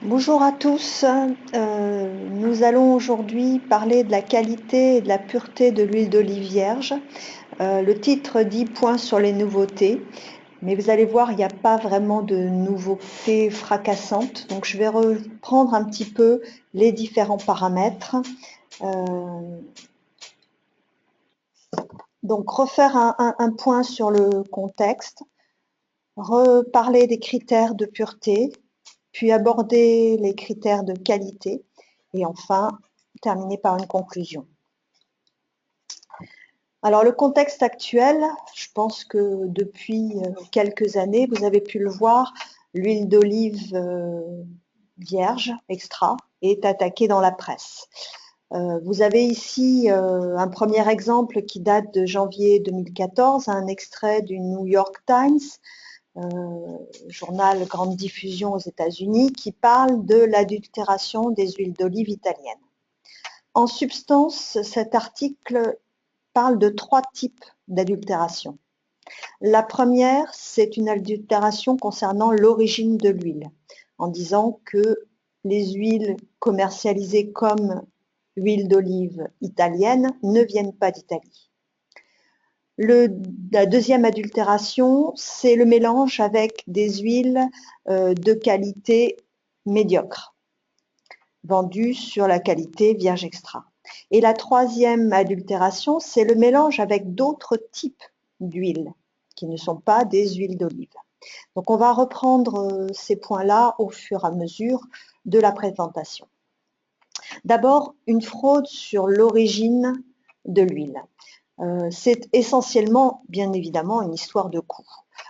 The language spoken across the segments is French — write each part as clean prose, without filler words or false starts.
Bonjour à tous. Nous allons aujourd'hui parler de la qualité et de la pureté de l'huile d'olive vierge. Le titre dit point sur les nouveautés, mais vous allez voir, il n'y a pas vraiment de nouveautés fracassantes. Donc je vais reprendre un petit peu les différents paramètres. Donc refaire un point sur le contexte, reparler des critères de pureté, puis aborder les critères de qualité et enfin terminer par une conclusion. Alors le contexte actuel, je pense que depuis quelques années, vous avez pu le voir, l'huile d'olive vierge, extra, est attaquée dans la presse. Vous avez ici un premier exemple qui date de janvier 2014, un extrait du New York Times, journal grande diffusion aux États-Unis, qui parle de l'adultération des huiles d'olive italiennes. En substance, cet article parle de 3 types d'adultération. La première, c'est une adultération concernant l'origine de l'huile, en disant que les huiles commercialisées comme huile d'olive italienne ne viennent pas d'Italie. La deuxième adultération, c'est le mélange avec des huiles de qualité médiocre, vendues sur la qualité vierge extra. Et la troisième adultération, c'est le mélange avec d'autres types d'huiles qui ne sont pas des huiles d'olive. Donc on va reprendre ces points-là au fur et à mesure de la présentation. D'abord, une fraude sur l'origine de l'huile. C'est essentiellement, bien évidemment, une histoire de coût.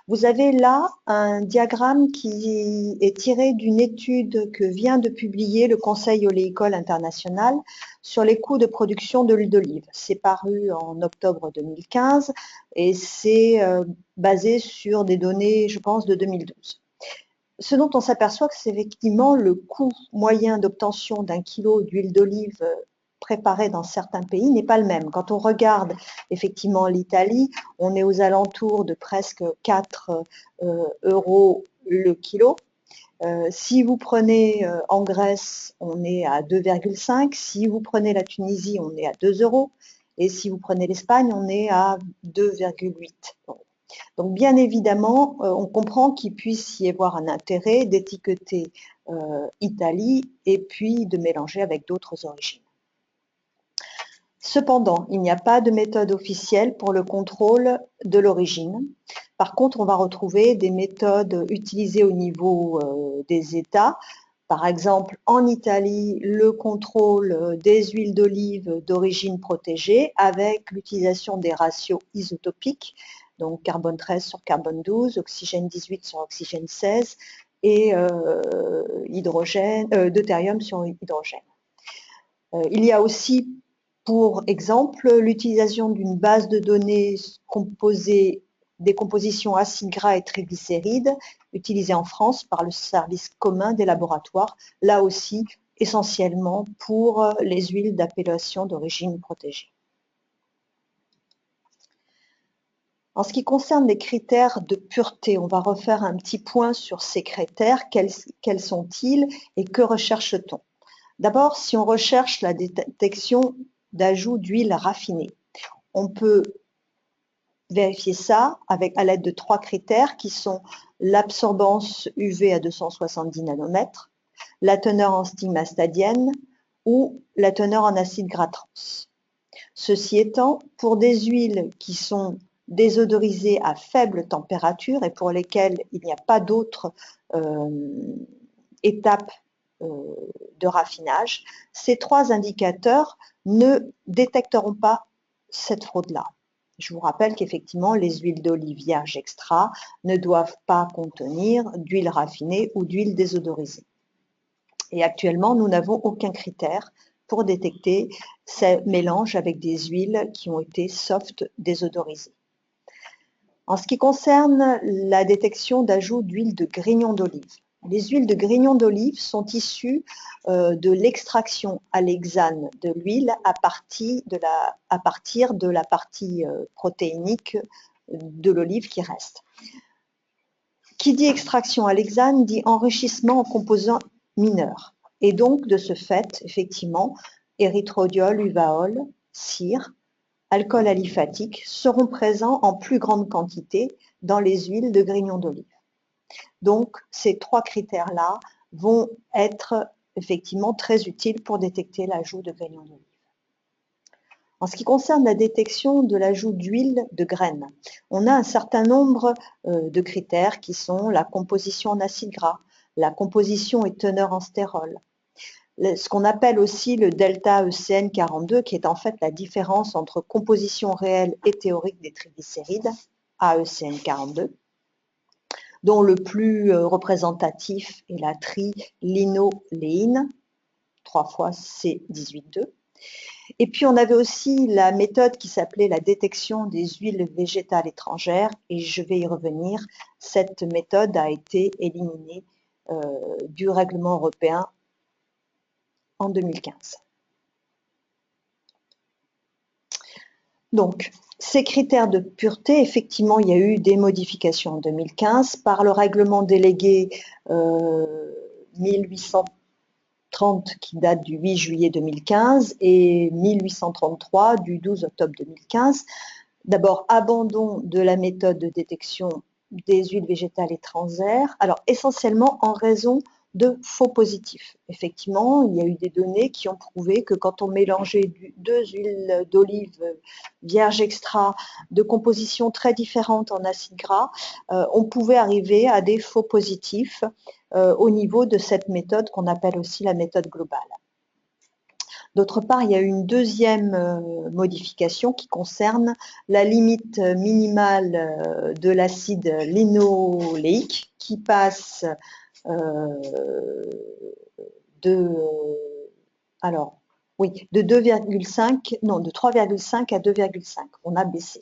Vous avez là un diagramme qui est tiré d'une étude que vient de publier le Conseil oléicole international sur les coûts de production de l'huile d'olive. C'est paru en octobre 2015 et c'est basé sur des données, je pense, de 2012. Ce dont on s'aperçoit, c'est effectivement le coût moyen d'obtention d'un kilo d'huile d'olive préparée dans certains pays n'est pas le même. Quand on regarde effectivement l'Italie, on est aux alentours de presque 4 euros le kilo. Si vous prenez en Grèce, on est à 2,5. Si vous prenez la Tunisie, on est à 2 euros. Et si vous prenez l'Espagne, on est à 2,8 euros. Donc bien évidemment, on comprend qu'il puisse y avoir un intérêt d'étiqueter Italie et puis de mélanger avec d'autres origines. Cependant, il n'y a pas de méthode officielle pour le contrôle de l'origine. Par contre, on va retrouver des méthodes utilisées au niveau des États. Par exemple, en Italie, le contrôle des huiles d'olive d'origine protégée avec l'utilisation des ratios isotopiques, donc carbone 13 sur carbone 12, oxygène 18 sur oxygène 16 et deutérium sur hydrogène. Il y a aussi, pour exemple, l'utilisation d'une base de données composée des compositions acides gras et triglycérides, utilisée en France par le service commun des laboratoires, là aussi essentiellement pour les huiles d'appellation d'origine protégée. En ce qui concerne les critères de pureté, on va refaire un petit point sur ces critères. Quels sont-ils et que recherche-t-on? D'abord, si on recherche la détection d'ajout d'huile raffinée, on peut vérifier ça à l'aide de 3 critères qui sont l'absorbance UV à 270 nanomètres, la teneur en stigmastadienne ou la teneur en acide gras trans. Ceci étant, pour des huiles qui sont désodorisées à faible température et pour lesquelles il n'y a pas d'autres étapes de raffinage, ces 3 indicateurs ne détecteront pas cette fraude-là. Je vous rappelle qu'effectivement, les huiles d'olive vierge extra ne doivent pas contenir d'huile raffinée ou d'huile désodorisée. Et actuellement, nous n'avons aucun critère pour détecter ces mélanges avec des huiles qui ont été soft désodorisées. En ce qui concerne la détection d'ajout d'huile de grignon d'olive, les huiles de grignon d'olive sont issues de l'extraction à l'hexane de l'huile à partir de la partie protéinique de l'olive qui reste. Qui dit extraction à l'hexane dit enrichissement en composants mineurs. Et donc, de ce fait, effectivement, érythrodiol, uvaol, cire, alcool aliphatique seront présents en plus grande quantité dans les huiles de grignon d'olive. Donc, ces trois critères-là vont être effectivement très utiles pour détecter l'ajout de grignon d'olive. En ce qui concerne la détection de l'ajout d'huile de graines, on a un certain nombre de critères qui sont la composition en acides gras, la composition et teneur en stérol, ce qu'on appelle aussi le delta ECN42, qui est en fait la différence entre composition réelle et théorique des triglycérides, AECN42, dont le plus représentatif est la trilinoléine, 3 fois C18,2. Et puis on avait aussi la méthode qui s'appelait la détection des huiles végétales étrangères, et je vais y revenir. Cette méthode a été éliminée du règlement européen en 2015. Donc, ces critères de pureté, effectivement, il y a eu des modifications en 2015 par le règlement délégué 1830 qui date du 8 juillet 2015 et 1833 du 12 octobre 2015. D'abord, abandon de la méthode de détection des huiles végétales étrangères, alors essentiellement en raison de faux positifs. Effectivement, il y a eu des données qui ont prouvé que quand on mélangeait deux huiles d'olive vierge extra de composition très différente en acides gras, on pouvait arriver à des faux positifs au niveau de cette méthode qu'on appelle aussi la méthode globale. D'autre part, il y a eu une deuxième modification qui concerne la limite minimale de l'acide linoléique qui passe de 2,5, non, de 3,5 à 2,5. On a baissé.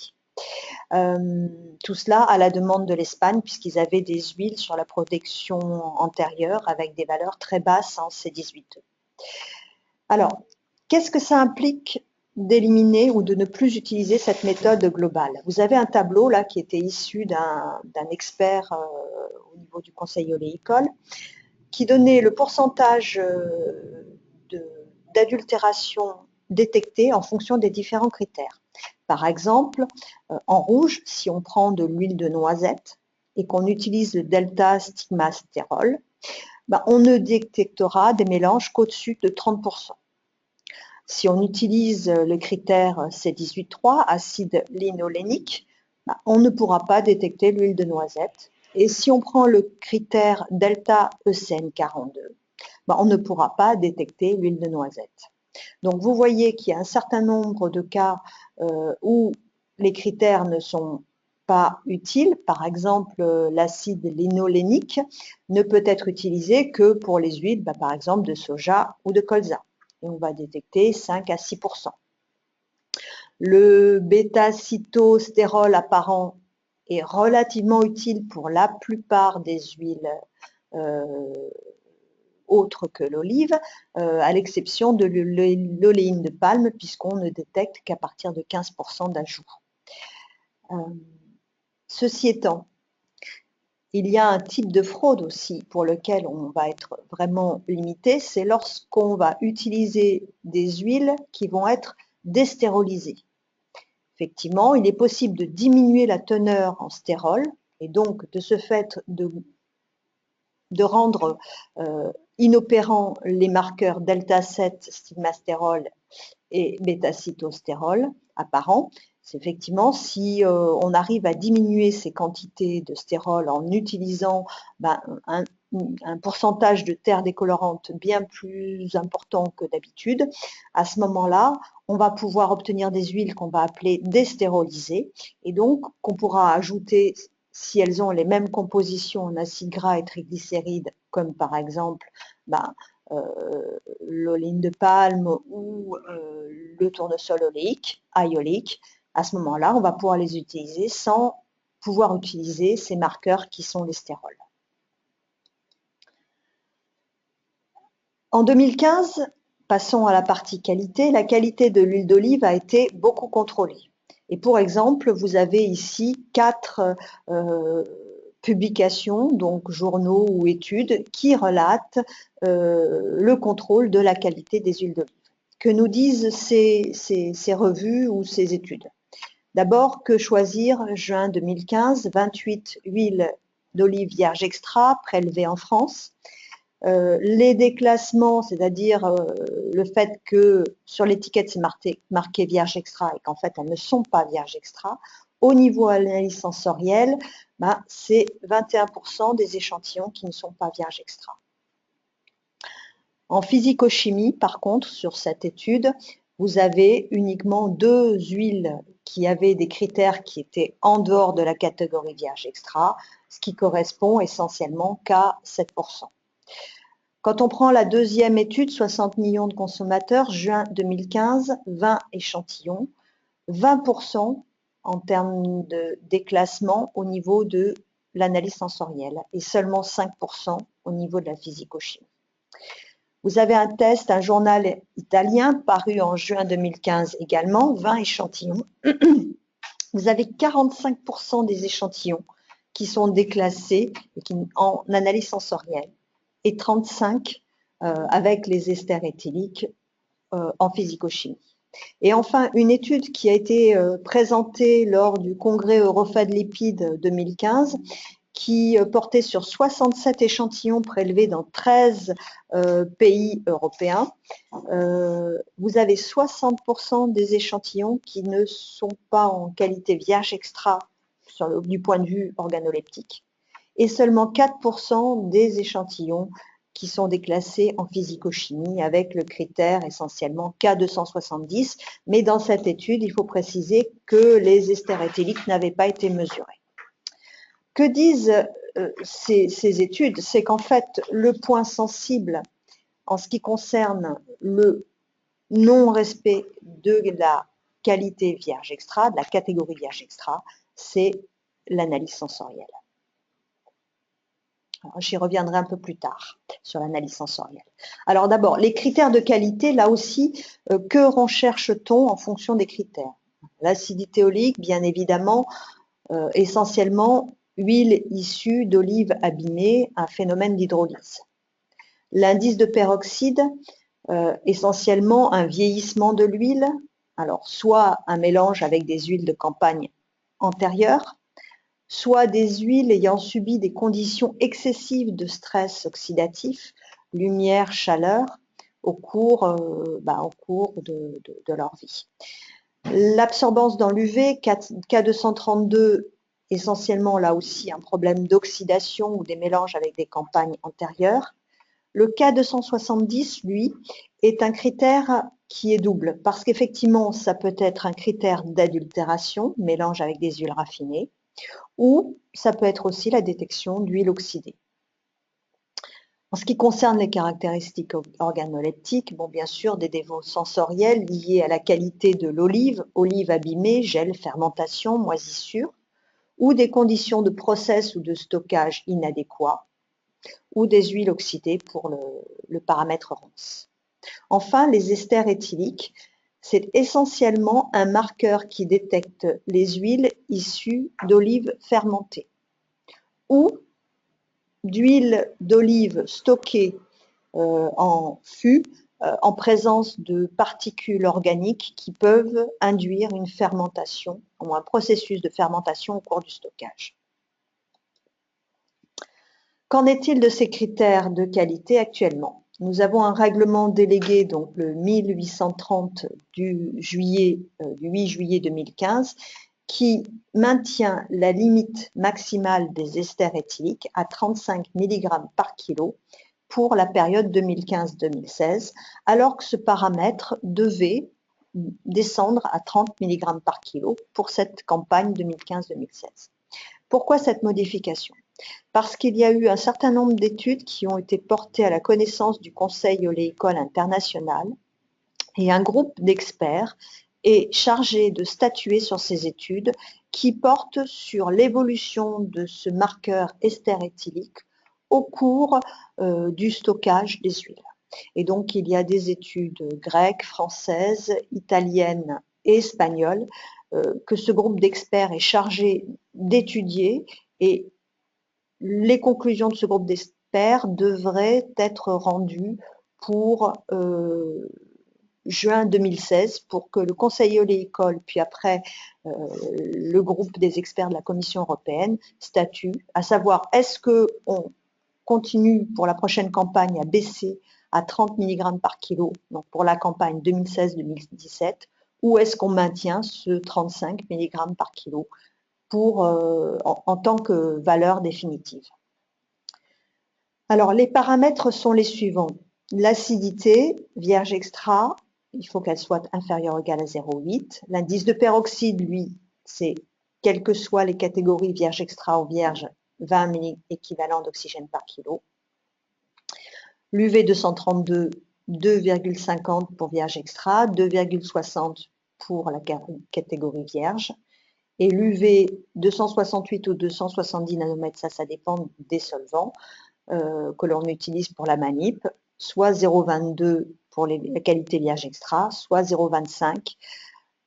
Tout cela à la demande de l'Espagne, puisqu'ils avaient des huiles sur la protection antérieure avec des valeurs très basses en C18. Alors, qu'est-ce que ça implique d'éliminer ou de ne plus utiliser cette méthode globale? Vous avez un tableau là qui était issu d'un expert au niveau du Conseil oléicole qui donnait le pourcentage d'adultération détectée en fonction des différents critères. Par exemple, en rouge, si on prend de l'huile de noisette et qu'on utilise le delta-stigmastérol, on ne détectera des mélanges qu'au-dessus de 30%. Si on utilise le critère C18.3, acide linolénique, on ne pourra pas détecter l'huile de noisette. Et si on prend le critère delta ECN42, on ne pourra pas détecter l'huile de noisette. Donc vous voyez qu'il y a un certain nombre de cas où les critères ne sont pas utiles. Par exemple, l'acide linolénique ne peut être utilisé que pour les huiles, par exemple, de soja ou de colza. Et on va détecter 5 à 6%. Le bêta-cytostérol apparent est relativement utile pour la plupart des huiles autres que l'olive, à l'exception de l'oléine de palme, puisqu'on ne détecte qu'à partir de 15% d'ajout. Ceci étant, il y a un type de fraude aussi pour lequel on va être vraiment limité, c'est lorsqu'on va utiliser des huiles qui vont être déstérolisées. Effectivement, il est possible de diminuer la teneur en stérol et donc de ce fait de rendre inopérants les marqueurs delta-7 stigmastérol et bêta-cytostérol apparents. C'est effectivement si on arrive à diminuer ces quantités de stérol en utilisant un pourcentage de terre décolorante bien plus important que d'habitude, à ce moment-là, on va pouvoir obtenir des huiles qu'on va appeler déstérolisées et donc qu'on pourra ajouter si elles ont les mêmes compositions en acides gras et triglycérides, comme par exemple l'oléine de palme ou le tournesol oléique, aïolique. À ce moment-là, on va pouvoir les utiliser sans pouvoir utiliser ces marqueurs qui sont les stérols. En 2015, passons à la partie qualité, la qualité de l'huile d'olive a été beaucoup contrôlée. Et pour exemple, vous avez ici 4 publications, donc journaux ou études, qui relatent le contrôle de la qualité des huiles d'olive. Que nous disent ces revues ou ces études? D'abord, que choisir, juin 2015, 28 huiles d'olive vierge extra prélevées en France. Les déclassements, c'est-à-dire le fait que sur l'étiquette c'est marqué vierge extra et qu'en fait elles ne sont pas vierge extra, au niveau analyse sensorielle, c'est 21% des échantillons qui ne sont pas vierge extra. En physico-chimie, par contre, sur cette étude, vous avez uniquement 2 huiles qui avaient des critères qui étaient en dehors de la catégorie vierge extra, ce qui correspond essentiellement qu'à 7%. Quand on prend la deuxième étude, 60 millions de consommateurs, juin 2015, 20 échantillons, 20% en termes de déclassement au niveau de l'analyse sensorielle et seulement 5% au niveau de la physico-chimie. Vous avez un test, un journal italien paru en juin 2015 également, 20 échantillons. Vous avez 45% des échantillons qui sont déclassés en analyse sensorielle et 35 avec les esters éthyliques en physico-chimie. Et enfin, une étude qui a été présentée lors du congrès Eurofad Lipides 2015 qui portait sur 67 échantillons prélevés dans 13 pays européens. Vous avez 60% des échantillons qui ne sont pas en qualité vierge extra du point de vue organoleptique et seulement 4% des échantillons qui sont déclassés en physico-chimie avec le critère essentiellement K270. Mais dans cette étude, il faut préciser que les esters éthyliques n'avaient pas été mesurés. Que disent ces études? C'est qu'en fait, le point sensible en ce qui concerne le non-respect de la qualité vierge extra, de la catégorie vierge extra, c'est l'analyse sensorielle. J'y reviendrai un peu plus tard sur l'analyse sensorielle. Alors d'abord, les critères de qualité, là aussi, que recherche-t-on en fonction des critères? L'acidité oléique, bien évidemment, essentiellement huile issue d'olive abîmée, un phénomène d'hydrolyse. L'indice de peroxyde, essentiellement un vieillissement de l'huile, alors soit un mélange avec des huiles de campagne antérieures, soit des huiles ayant subi des conditions excessives de stress oxydatif, lumière, chaleur, au cours de leur vie. L'absorbance dans l'UV, K232, essentiellement là aussi un problème d'oxydation ou des mélanges avec des campagnes antérieures. Le K270, lui, est un critère qui est double, parce qu'effectivement, ça peut être un critère d'adultération, mélange avec des huiles raffinées, ou ça peut être aussi la détection d'huile oxydée. En ce qui concerne les caractéristiques organoleptiques, bien sûr, des défauts sensoriels liés à la qualité de l'olive, olive abîmée, gel, fermentation, moisissure, ou des conditions de process ou de stockage inadéquats, ou des huiles oxydées pour le paramètre RONS. Enfin, les esters éthyliques, c'est essentiellement un marqueur qui détecte les huiles issues d'olives fermentées ou d'huile d'olive stockée en fût en présence de particules organiques qui peuvent induire une fermentation ou un processus de fermentation au cours du stockage. Qu'en est-il de ces critères de qualité actuellement? Nous avons un règlement délégué, donc le 1830 du 8 juillet 2015, qui maintient la limite maximale des esters éthyliques à 35 mg par kilo pour la période 2015-2016, alors que ce paramètre devait descendre à 30 mg par kilo pour cette campagne 2015-2016. Pourquoi cette modification? Parce qu'il y a eu un certain nombre d'études qui ont été portées à la connaissance du Conseil oléicole international et un groupe d'experts est chargé de statuer sur ces études qui portent sur l'évolution de ce marqueur ester éthylique au cours du stockage des huiles. Et donc, il y a des études grecques, françaises, italiennes et espagnoles que ce groupe d'experts est chargé d'étudier et les conclusions de ce groupe d'experts devraient être rendues pour juin 2016 pour que le Conseil oléicole, puis après le groupe des experts de la Commission européenne statue, à savoir est-ce qu'on continue pour la prochaine campagne à baisser à 30 mg par kilo, donc pour la campagne 2016-2017, ou est-ce qu'on maintient ce 35 mg par kilo pour, en tant que valeur définitive. Alors, les paramètres sont les suivants. L'acidité, vierge extra, il faut qu'elle soit inférieure ou égale à 0,8. L'indice de peroxyde, lui, c'est quelles que soient les catégories vierge extra ou vierge, 20 mg équivalent d'oxygène par kilo. L'UV 232, 2,50 pour vierge extra, 2,60 pour la catégorie vierge. Et l'UV 268 ou 270 nanomètres, ça dépend des solvants que l'on utilise pour la manip, soit 0,22 pour la qualité vierge extra, soit 0,25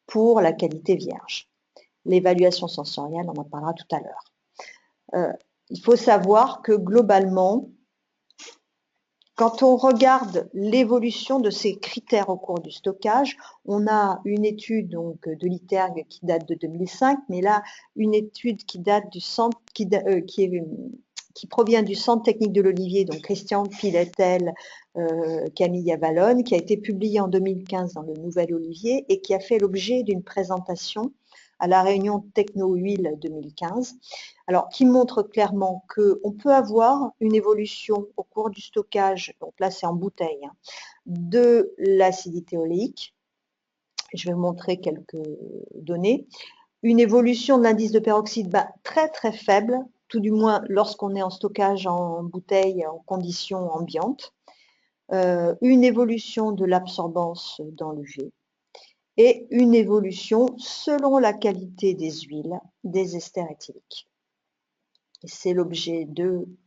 pour la qualité vierge. L'évaluation sensorielle, on en parlera tout à l'heure. Il faut savoir que globalement, quand on regarde l'évolution de ces critères au cours du stockage, on a une étude donc, de l'ITERG qui date de 2005, mais là, une étude qui date du centre, qui provient du Centre technique de l'Olivier, donc Christian Piletel, Camille Avalon, qui a été publiée en 2015 dans le Nouvel Olivier et qui a fait l'objet d'une présentation à la réunion Techno-Huile 2015, alors qui montre clairement qu'on peut avoir une évolution au cours du stockage, donc là c'est en bouteille, hein, de l'acidité oléique. Je vais vous montrer quelques données. Une évolution de l'indice de peroxyde très très faible, tout du moins lorsqu'on est en stockage en bouteille en conditions ambiantes. Une évolution de l'absorbance dans l'UV et une évolution selon la qualité des huiles, des esters éthyliques. C'est l'objet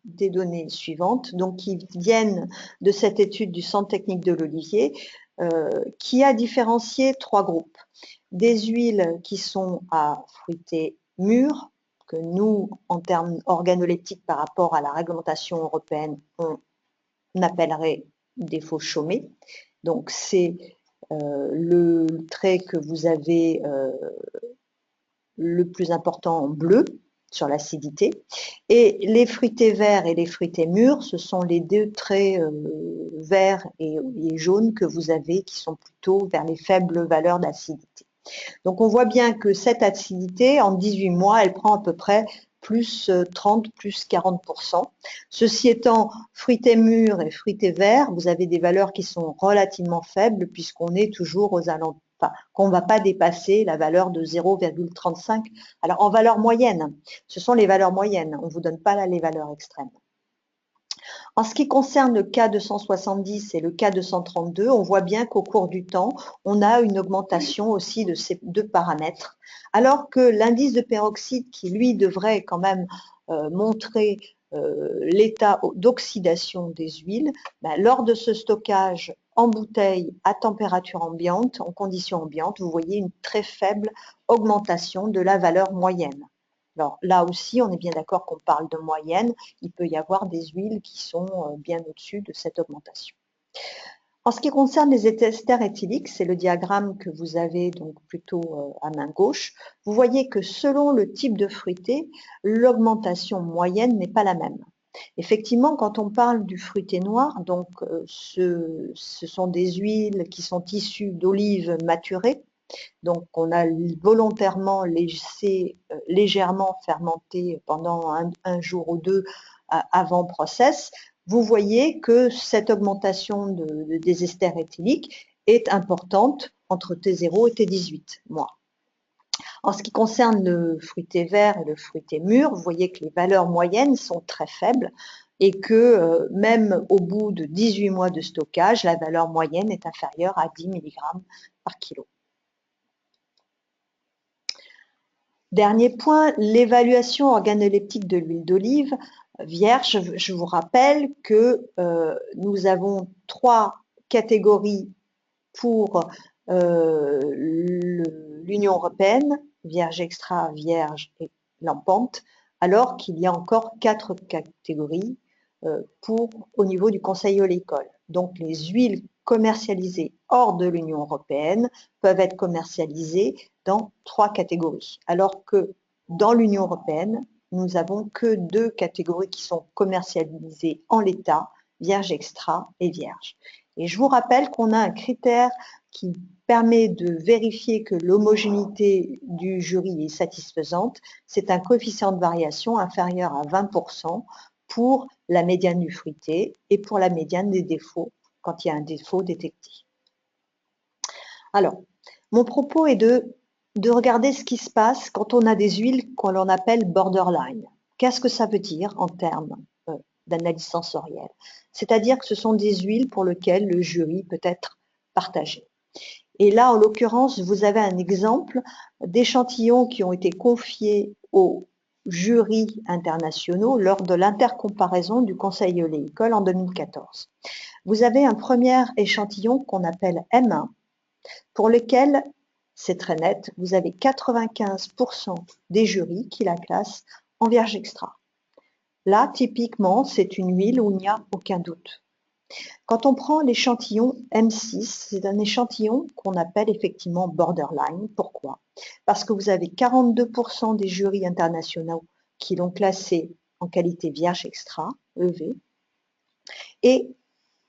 des données suivantes, donc qui viennent de cette étude du Centre technique de l'Olivier, qui a différencié trois groupes. Des huiles qui sont à fruités mûrs, que nous, en termes organoleptiques par rapport à la réglementation européenne, on appellerait des faux chaumés. Donc c'est le trait que vous avez le plus important en bleu sur l'acidité. Et les fruités verts et les fruités mûrs, ce sont les deux traits verts et jaunes que vous avez qui sont plutôt vers les faibles valeurs d'acidité. Donc on voit bien que cette acidité, en 18 mois, elle prend à peu près plus 30, plus 40%. Ceci étant, fruités mûrs et fruités verts, vous avez des valeurs qui sont relativement faibles puisqu'on est toujours aux alentours, qu'on ne va pas dépasser la valeur de 0,35. Alors en valeur moyenne, ce sont les valeurs moyennes, on ne vous donne pas là les valeurs extrêmes. En ce qui concerne le K270 et le K232, on voit bien qu'au cours du temps, on a une augmentation aussi de ces deux paramètres, alors que l'indice de peroxyde, qui lui devrait quand même montrer l'état d'oxydation des huiles, lors de ce stockage en bouteille à température ambiante, en conditions ambiantes, vous voyez une très faible augmentation de la valeur moyenne. Alors là aussi, on est bien d'accord qu'on parle de moyenne, il peut y avoir des huiles qui sont bien au-dessus de cette augmentation. En ce qui concerne les esters éthyliques, c'est le diagramme que vous avez donc plutôt à main gauche, vous voyez que selon le type de fruité, l'augmentation moyenne n'est pas la même. Effectivement, quand on parle du fruité noir, donc ce sont des huiles qui sont issues d'olives maturées, donc on a volontairement laissé légèrement fermenter pendant un jour ou deux avant process. Vous voyez que cette augmentation des esters éthyliques est importante entre T0 et T18 mois. En ce qui concerne le fruité vert et le fruité mûr, vous voyez que les valeurs moyennes sont très faibles et que même au bout de 18 mois de stockage, la valeur moyenne est inférieure à 10 mg par kilo. Dernier point, l'évaluation organoleptique de l'huile d'olive vierge. Je vous rappelle que nous avons trois catégories pour l'Union européenne, vierge extra, vierge et lampante, alors qu'il y a encore 4 catégories au niveau du Conseil oléicole. Donc les huiles commercialisées hors de l'Union européenne peuvent être commercialisées dans 3 catégories, alors que dans l'Union européenne, nous n'avons que 2 catégories qui sont commercialisées en l'état, vierge extra et vierge. Et je vous rappelle qu'on a un critère qui permet de vérifier que l'homogénéité du jury est satisfaisante. C'est un coefficient de variation inférieur à 20% pour la médiane du fruité et pour la médiane des défauts quand il y a un défaut détecté. Alors, mon propos est de regarder ce qui se passe quand on a des huiles qu'on appelle borderline. Qu'est-ce que ça veut dire en termes d'analyse sensorielle? C'est-à-dire que ce sont des huiles pour lesquelles le jury peut être partagé. Et là, en l'occurrence, vous avez un exemple d'échantillons qui ont été confiés aux jurys internationaux lors de l'intercomparaison du Conseil oléicole en 2014. Vous avez un premier échantillon qu'on appelle M1, pour lequel, c'est très net, vous avez 95% des jurys qui la classent en vierge extra. Là, typiquement, c'est une huile où il n'y a aucun doute. Quand on prend l'échantillon M6, c'est un échantillon qu'on appelle effectivement borderline. Pourquoi? Parce que vous avez 42% des jurys internationaux qui l'ont classé en qualité vierge extra, EV, et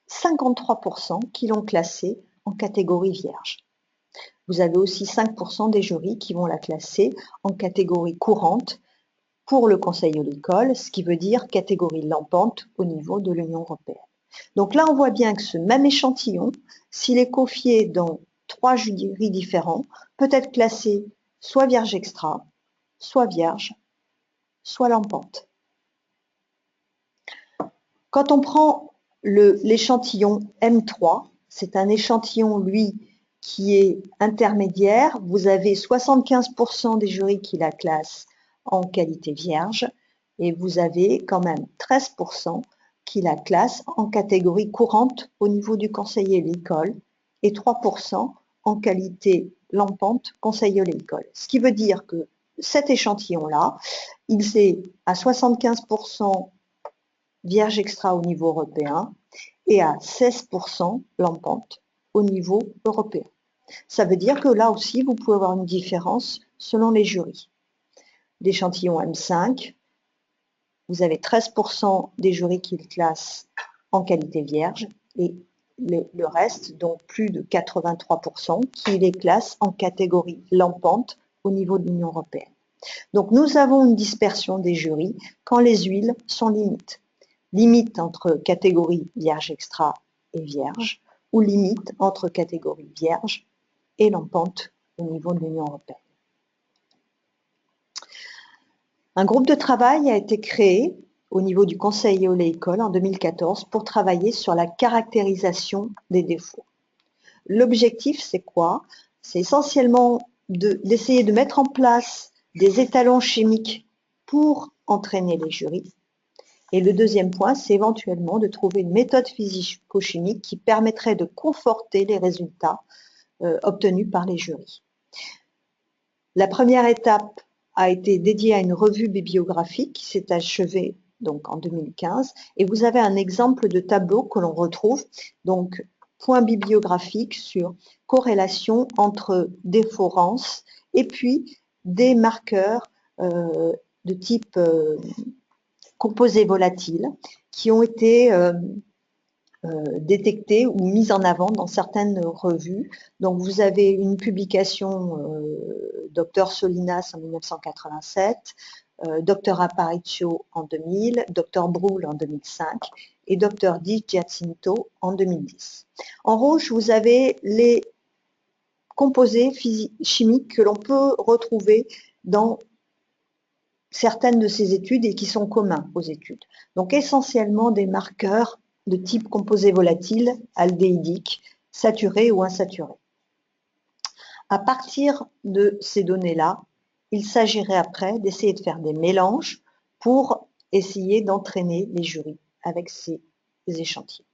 53% qui l'ont classé en catégorie vierge. Vous avez aussi 5% des jurys qui vont la classer en catégorie courante pour le Conseil oléicole, ce qui veut dire catégorie lampante au niveau de l'Union européenne. Donc là, on voit bien que ce même échantillon, s'il est confié dans 3 jurys différents, peut être classé soit vierge extra, soit vierge, soit lampante. Quand on prend l'échantillon M3, c'est un échantillon, lui, qui est intermédiaire. Vous avez 75% des jurys qui la classent en qualité vierge et vous avez quand même 13% qui la classent en catégorie courante au niveau du Conseil oléicole et 3% en qualité lampante Conseil oléicole. Ce qui veut dire que cet échantillon-là, il est à 75% vierge extra au niveau européen et à 16% lampante au niveau européen. Ça veut dire que là aussi, vous pouvez avoir une différence selon les jurys. L'échantillon M5, vous avez 13% des jurys qui le classent en qualité vierge et le reste, donc plus de 83%, qui les classent en catégorie lampante au niveau de l'Union européenne. Donc nous avons une dispersion des jurys quand les huiles sont limites. Limite entre catégorie vierge extra et vierge, ou limite entre catégorie vierge et lampante au niveau de l'Union européenne. Un groupe de travail a été créé au niveau du Conseil oléicole en 2014 pour travailler sur la caractérisation des défauts. L'objectif, c'est quoi? C'est essentiellement d'essayer de mettre en place des étalons chimiques pour entraîner les jurys. Et le deuxième point, c'est éventuellement de trouver une méthode physico-chimique qui permettrait de conforter les résultats obtenus par les jurys. La première étape a été dédiée à une revue bibliographique qui s'est achevée donc en 2015 et vous avez un exemple de tableau que l'on retrouve, donc point bibliographique sur corrélation entre déforance et puis des marqueurs de type composés volatiles qui ont été détectés ou mis en avant dans certaines revues. Donc vous avez une publication Dr Solinas en 1987, Dr Aparicio en 2000, Dr Brul en 2005 et Dr Di Giacinto en 2010. En rouge, vous avez les composés chimiques que l'on peut retrouver dans certaines de ces études et qui sont communs aux études. Donc essentiellement des marqueurs de type composé volatile, aldéhydique, saturé ou insaturé. À partir de ces données-là, il s'agirait après d'essayer de faire des mélanges pour essayer d'entraîner les jurys avec ces échantillons.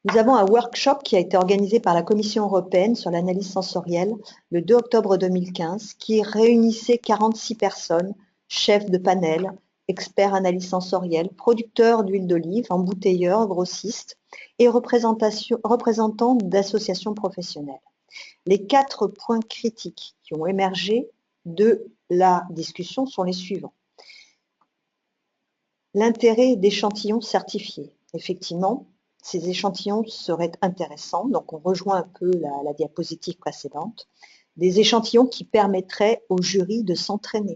Nous avons un workshop qui a été organisé par la Commission européenne sur l'analyse sensorielle le 2 octobre 2015, qui réunissait 46 personnes, chefs de panel, experts analyse sensorielle, producteurs d'huile d'olive, embouteilleurs, grossistes et représentants d'associations professionnelles. Les 4 points critiques qui ont émergé de la discussion sont les suivants. L'intérêt d'échantillons certifiés. Effectivement, ces échantillons seraient intéressants, donc on rejoint un peu la diapositive précédente, des échantillons qui permettraient au jury de s'entraîner.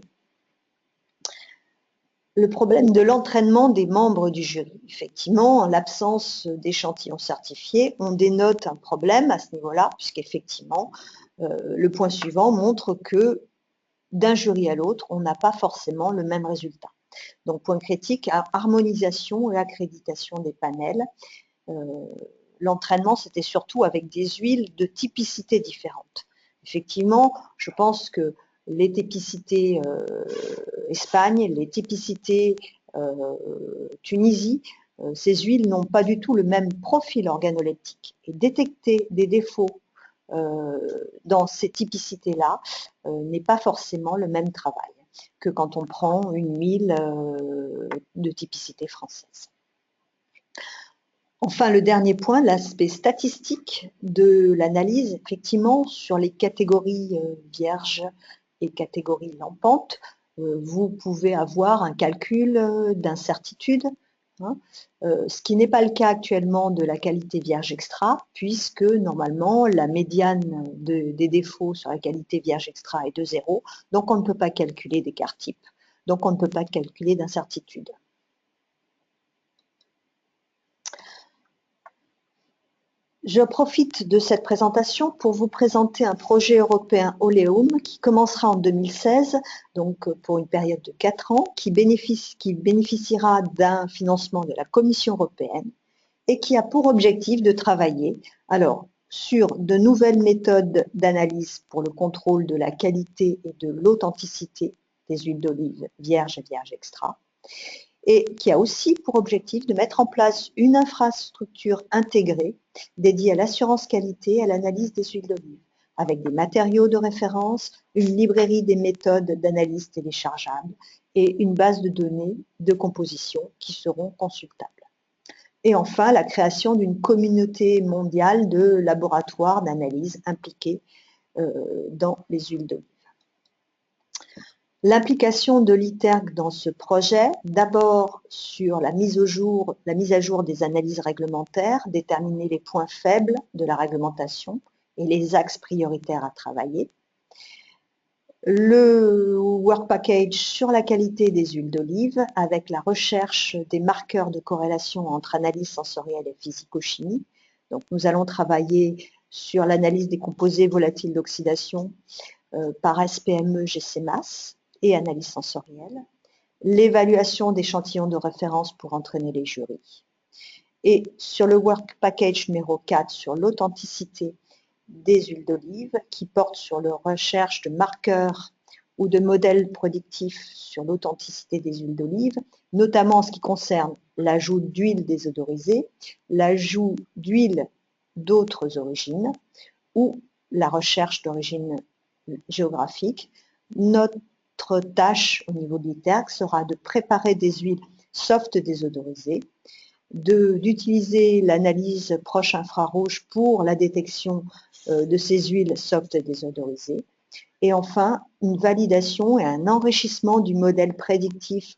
Le problème de l'entraînement des membres du jury. Effectivement, en l'absence d'échantillons certifiés, on dénote un problème à ce niveau-là, puisqu'effectivement, le point suivant montre que d'un jury à l'autre, on n'a pas forcément le même résultat. Donc, point critique, harmonisation et accréditation des panels. L'entraînement, c'était surtout avec des huiles de typicité différentes. Effectivement, je pense que les typicités Espagne, les typicités Tunisie, ces huiles n'ont pas du tout le même profil organoleptique. Et détecter des défauts dans ces typicités-là n'est pas forcément le même travail que quand on prend une huile de typicité française. Enfin, le dernier point, l'aspect statistique de l'analyse, effectivement, sur les catégories vierges et catégories lampantes, vous pouvez avoir un calcul d'incertitude, hein, ce qui n'est pas le cas actuellement de la qualité vierge extra, puisque normalement la médiane des défauts sur la qualité vierge extra est de 0, donc on ne peut pas calculer d'écart type, donc on ne peut pas calculer d'incertitude. Je profite de cette présentation pour vous présenter un projet européen Oleum qui commencera en 2016, donc pour une période de 4 ans, qui bénéficiera d'un financement de la Commission européenne et qui a pour objectif de travailler sur de nouvelles méthodes d'analyse pour le contrôle de la qualité et de l'authenticité des huiles d'olive vierges et vierges extra, et qui a aussi pour objectif de mettre en place une infrastructure intégrée dédiée à l'assurance qualité et à l'analyse des huiles d'olive, avec des matériaux de référence, une librairie des méthodes d'analyse téléchargeables et une base de données de composition qui seront consultables. Et enfin, la création d'une communauté mondiale de laboratoires d'analyse impliqués dans les huiles d'olive. L'implication de l'ITERG dans ce projet, d'abord sur la mise à jour des analyses réglementaires, déterminer les points faibles de la réglementation et les axes prioritaires à travailler. Le work package sur la qualité des huiles d'olive avec la recherche des marqueurs de corrélation entre analyse sensorielle et physico-chimie. Donc, nous allons travailler sur l'analyse des composés volatiles d'oxydation par SPME GCMAS et analyse sensorielle, l'évaluation d'échantillons de référence pour entraîner les jurys. Et sur le work package numéro 4 sur l'authenticité des huiles d'olive qui porte sur la recherche de marqueurs ou de modèles prédictifs sur l'authenticité des huiles d'olive, notamment en ce qui concerne l'ajout d'huiles désodorisées, l'ajout d'huiles d'autres origines ou la recherche d'origine géographique. Notre tâche au niveau de l'ITERG sera de préparer des huiles soft désodorisées, d'utiliser l'analyse proche infrarouge pour la détection de ces huiles soft désodorisées, et enfin une validation et un enrichissement du modèle prédictif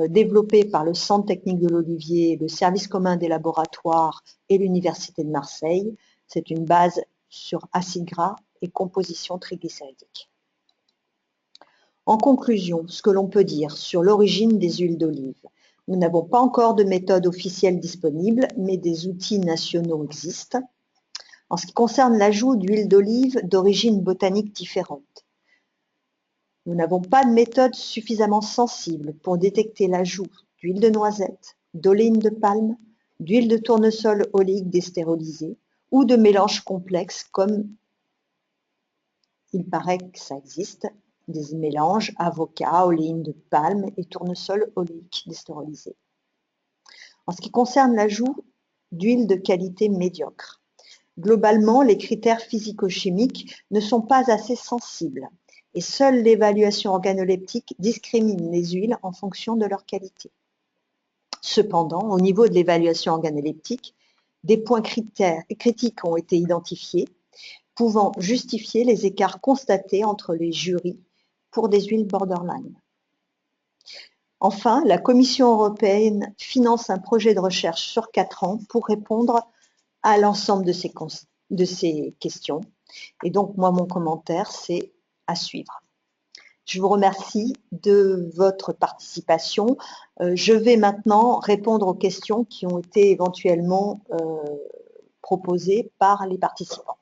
développé par le Centre technique de l'Olivier, le Service commun des laboratoires et l'Université de Marseille. C'est une base sur acides gras et composition triglycéridique. En conclusion, ce que l'on peut dire sur l'origine des huiles d'olive. Nous n'avons pas encore de méthode officielle disponible, mais des outils nationaux existent. En ce qui concerne l'ajout d'huile d'olive d'origine botanique différente, nous n'avons pas de méthode suffisamment sensible pour détecter l'ajout d'huile de noisette, d'oléine de palme, d'huile de tournesol oléique déstérolisée ou de mélanges complexes comme il paraît que ça existe, des mélanges avocat, oléine de palme et tournesol oléique déstérolisé. En ce qui concerne l'ajout d'huile de qualité médiocre. Globalement, les critères physico-chimiques ne sont pas assez sensibles et seule l'évaluation organoleptique discrimine les huiles en fonction de leur qualité. Cependant, au niveau de l'évaluation organoleptique, des points critiques ont été identifiés, pouvant justifier les écarts constatés entre les jurys pour des huiles borderline. Enfin, la Commission européenne finance un projet de recherche sur 4 ans pour répondre à l'ensemble de ces questions. Et donc, moi, mon commentaire, c'est à suivre. Je vous remercie de votre participation. Je vais maintenant répondre aux questions qui ont été éventuellement proposées par les participants.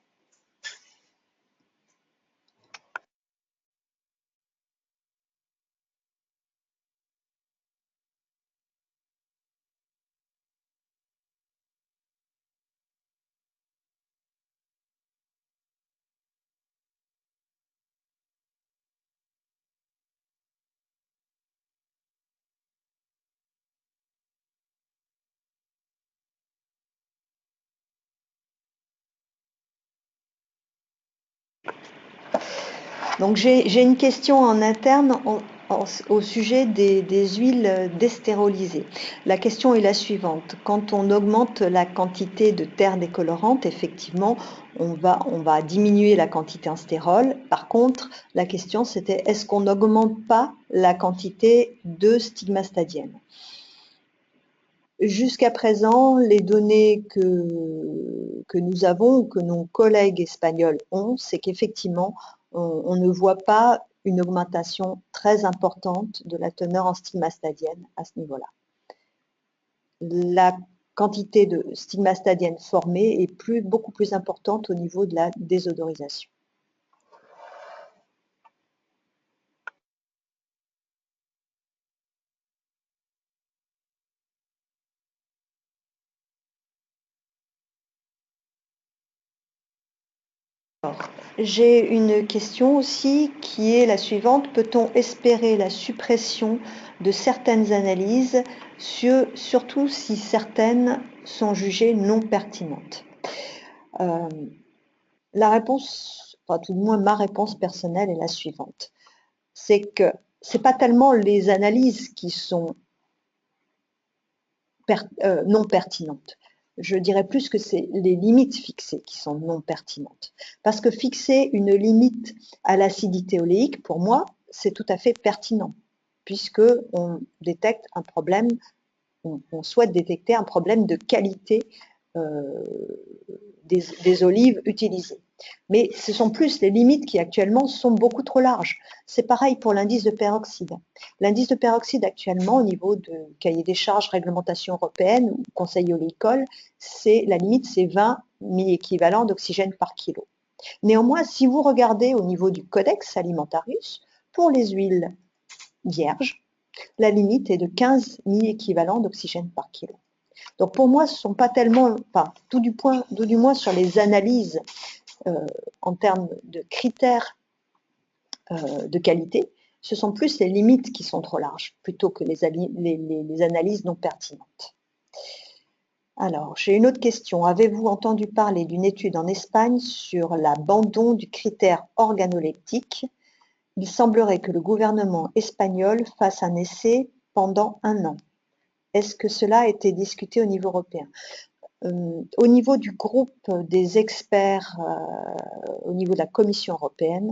Donc j'ai une question en interne au sujet des huiles destérolysées. La question est la suivante. Quand on augmente la quantité de terre décolorante, effectivement, on va diminuer la quantité en stérol. Par contre, la question c'était est-ce qu'on n'augmente pas la quantité de stigmastadienne? Jusqu'à présent, les données que nous avons, que nos collègues espagnols ont, c'est qu'effectivement, on ne voit pas une augmentation très importante de la teneur en stigmastadienne à ce niveau-là. La quantité de stigmastadienne formée est beaucoup plus importante au niveau de la désodorisation. J'ai une question aussi qui est la suivante. Peut-on espérer la suppression de certaines analyses, surtout si certaines sont jugées non pertinentes? La réponse, enfin tout du moins ma réponse personnelle est la suivante. C'est que ce n'est pas tellement les analyses qui sont non pertinentes. Je dirais plus que c'est les limites fixées qui sont non pertinentes. Parce que fixer une limite à l'acidité oléique, pour moi, c'est tout à fait pertinent, puisqu'on détecte un problème, on souhaite détecter un problème de qualité des olives utilisées. Mais ce sont plus les limites qui actuellement sont beaucoup trop larges. C'est pareil pour l'indice de peroxyde. L'indice de peroxyde actuellement au niveau de cahier des charges, réglementation européenne ou conseil oléicole, la limite c'est 20 milli-équivalents d'oxygène par kilo. Néanmoins, si vous regardez au niveau du Codex Alimentarius, pour les huiles vierges, la limite est de 15 milli-équivalents d'oxygène par kilo. Donc pour moi, ce ne sont pas tellement, enfin, tout du moins sur les analyses en termes de critères de qualité, ce sont plus les limites qui sont trop larges, plutôt que les analyses non pertinentes. Alors, j'ai une autre question. Avez-vous entendu parler d'une étude en Espagne sur l'abandon du critère organoleptique? Il semblerait que le gouvernement espagnol fasse un essai pendant 1 an. Est-ce que cela a été discuté au niveau européen? Au niveau du groupe des experts, au niveau de la Commission européenne,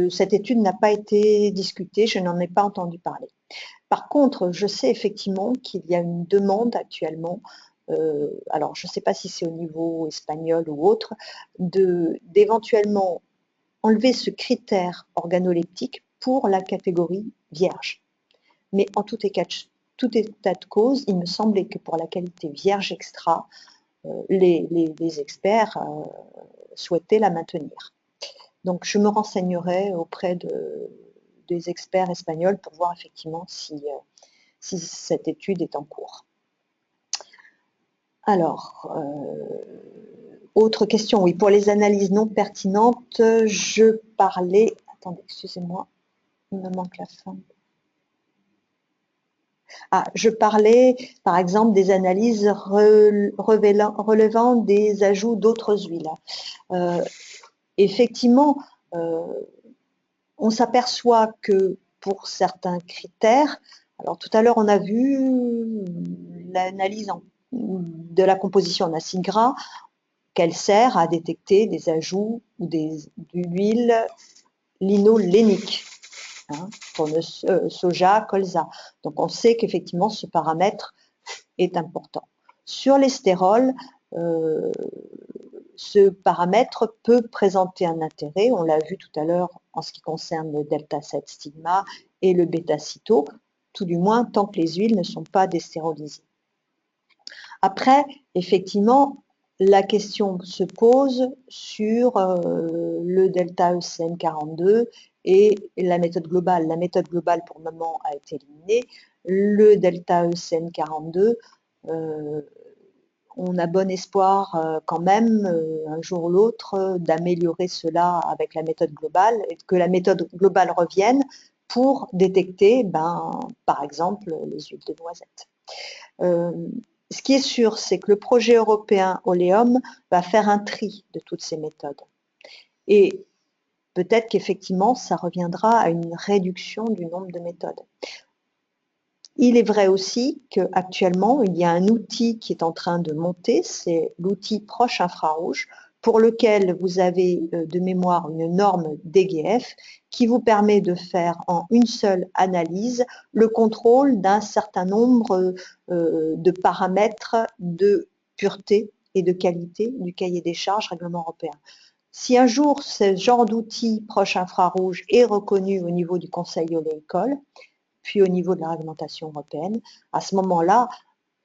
cette étude n'a pas été discutée, je n'en ai pas entendu parler. Par contre, je sais effectivement qu'il y a une demande actuellement, alors je ne sais pas si c'est au niveau espagnol ou autre, d'éventuellement enlever ce critère organoleptique pour la catégorie vierge. Mais en tout état de cause, il me semblait que pour la qualité vierge extra, les experts souhaitaient la maintenir. Donc je me renseignerai auprès des experts espagnols pour voir effectivement si cette étude est en cours. Alors, autre question, oui, pour les analyses non pertinentes, je parlais, attendez, excusez-moi, il me manque la fin. Je parlais, par exemple, des analyses relevant des ajouts d'autres huiles. Effectivement, on s'aperçoit que pour certains critères, alors tout à l'heure on a vu l'analyse de la composition en acides gras, qu'elle sert à détecter des ajouts d'huile linolénique, pour le soja, colza. Donc on sait qu'effectivement ce paramètre est important. Sur les stérols, ce paramètre peut présenter un intérêt, on l'a vu tout à l'heure en ce qui concerne le delta 7 stigma et le bêta-cyto, tout du moins tant que les huiles ne sont pas déstérolisées. Après, effectivement, la question se pose sur le delta ECN42 et la méthode globale. La méthode globale, pour le moment, a été éliminée. Le delta ECN42, on a bon espoir quand même, un jour ou l'autre, d'améliorer cela avec la méthode globale, et que la méthode globale revienne pour détecter, par exemple, les huiles de noisette. Ce qui est sûr, c'est que le projet européen Oleum va faire un tri de toutes ces méthodes. Et peut-être qu'effectivement, ça reviendra à une réduction du nombre de méthodes. Il est vrai aussi qu'actuellement, il y a un outil qui est en train de monter, c'est l'outil proche infrarouge, pour lequel vous avez de mémoire une norme DGF qui vous permet de faire en une seule analyse le contrôle d'un certain nombre de paramètres de pureté et de qualité du cahier des charges règlement européen. Si un jour ce genre d'outil proche infrarouge est reconnu au niveau du Conseil oléicole, puis au niveau de la réglementation européenne, à ce moment-là,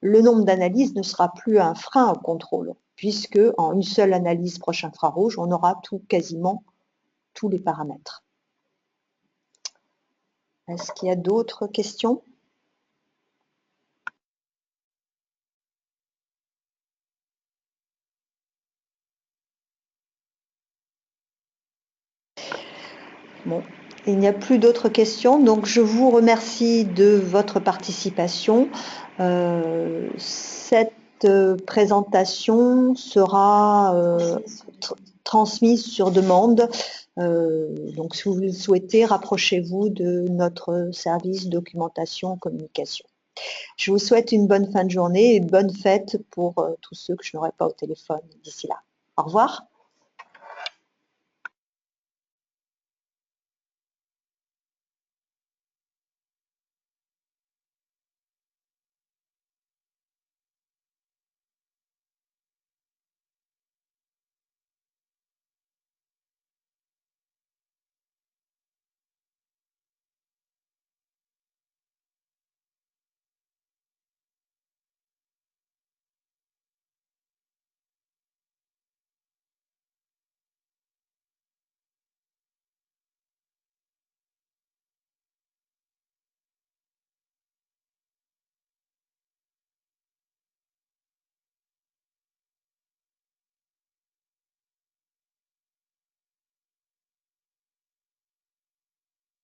le nombre d'analyses ne sera plus un frein au contrôle, puisque en une seule analyse proche infrarouge, on aura quasiment tous les paramètres. Est-ce qu'il y a d'autres questions ? Bon, il n'y a plus d'autres questions, donc je vous remercie de votre participation. Cette présentation sera transmise sur demande. Donc, si vous le souhaitez, rapprochez-vous de notre service documentation communication. Je vous souhaite une bonne fin de journée et une bonne fête pour tous ceux que je n'aurai pas au téléphone d'ici là. Au revoir.